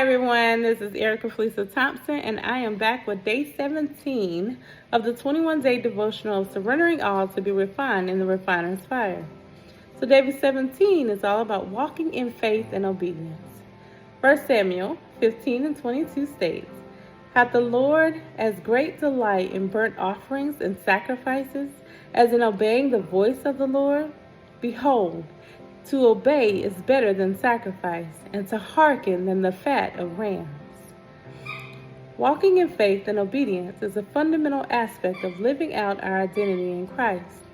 everyone, this is Erica Felisa Thompson, and I am back with day 17 of the 21-day devotional of surrendering all to be refined in the refiner's fire. So day 17 is all about walking in faith and obedience. 1 Samuel 15 and 22 states, "Hath the Lord as great delight in burnt offerings and sacrifices as in obeying the voice of the Lord? Behold, to obey is better than sacrifice, and to hearken than the fat of rams." Walking in faith and obedience is a fundamental aspect of living out our identity in Christ.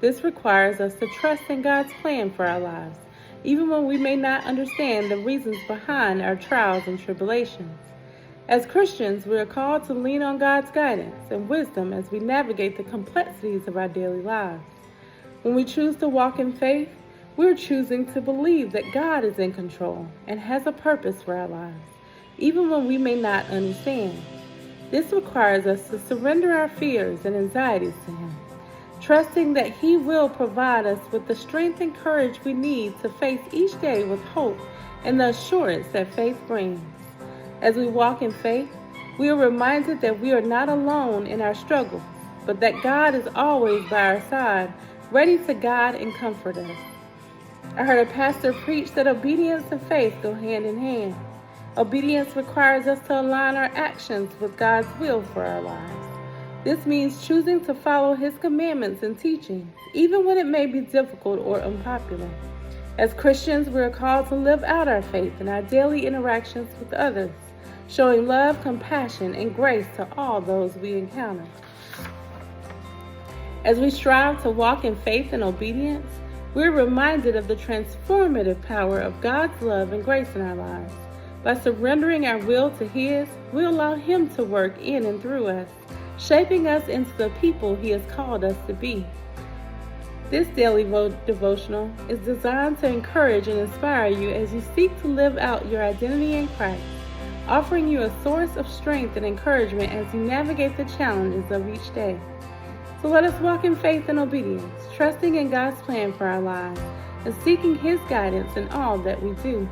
This requires us to trust in God's plan for our lives, even when we may not understand the reasons behind our trials and tribulations. As Christians, we are called to lean on God's guidance and wisdom as we navigate the complexities of our daily lives. When we choose to walk in faith, we're choosing to believe that God is in control and has a purpose for our lives, even when we may not understand. This requires us to surrender our fears and anxieties to Him, trusting that He will provide us with the strength and courage we need to face each day with hope and the assurance that faith brings. As we walk in faith, we are reminded that we are not alone in our struggles, but that God is always by our side, ready to guide and comfort us. I heard a pastor preach that obedience and faith go hand in hand. Obedience requires us to align our actions with God's will for our lives. This means choosing to follow His commandments and teachings, even when it may be difficult or unpopular. As Christians, we are called to live out our faith in our daily interactions with others, showing love, compassion, and grace to all those we encounter. As we strive to walk in faith and obedience, we're reminded of the transformative power of God's love and grace in our lives. By surrendering our will to His, we allow Him to work in and through us, shaping us into the people He has called us to be. This daily devotional is designed to encourage and inspire you as you seek to live out your identity in Christ, offering you a source of strength and encouragement as you navigate the challenges of each day. So let us walk in faith and obedience, trusting in God's plan for our lives and seeking His guidance in all that we do.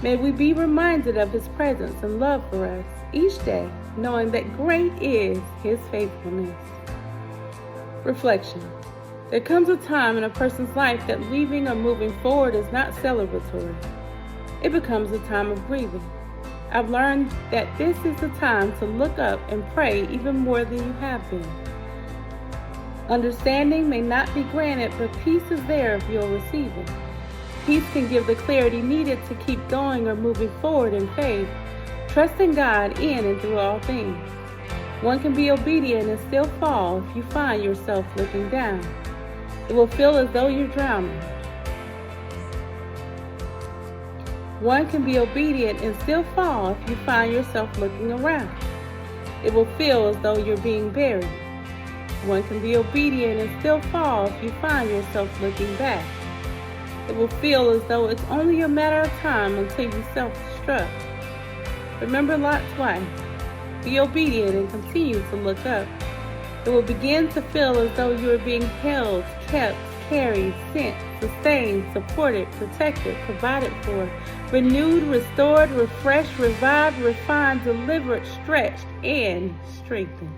May we be reminded of His presence and love for us each day, knowing that great is His faithfulness. Reflection. There comes a time in a person's life that leaving or moving forward is not celebratory. It becomes a time of grieving. I've learned that this is the time to look up and pray even more than you have been. Understanding may not be granted, but peace is there if you'll receive it. Peace can give the clarity needed to keep going or moving forward in faith, trusting God in and through all things. One can be obedient and still fall if you find yourself looking down. It will feel as though you're drowning. One can be obedient and still fall if you find yourself looking around. It will feel as though you're being buried. One can be obedient and still fall if you find yourself looking back. It will feel as though it's only a matter of time until you self-destruct. Remember Lot's wife. Be obedient and continue to look up. It will begin to feel as though you are being held, kept, carried, sent, sustained, supported, protected, provided for, renewed, restored, refreshed, revived, refined, delivered, stretched, and strengthened.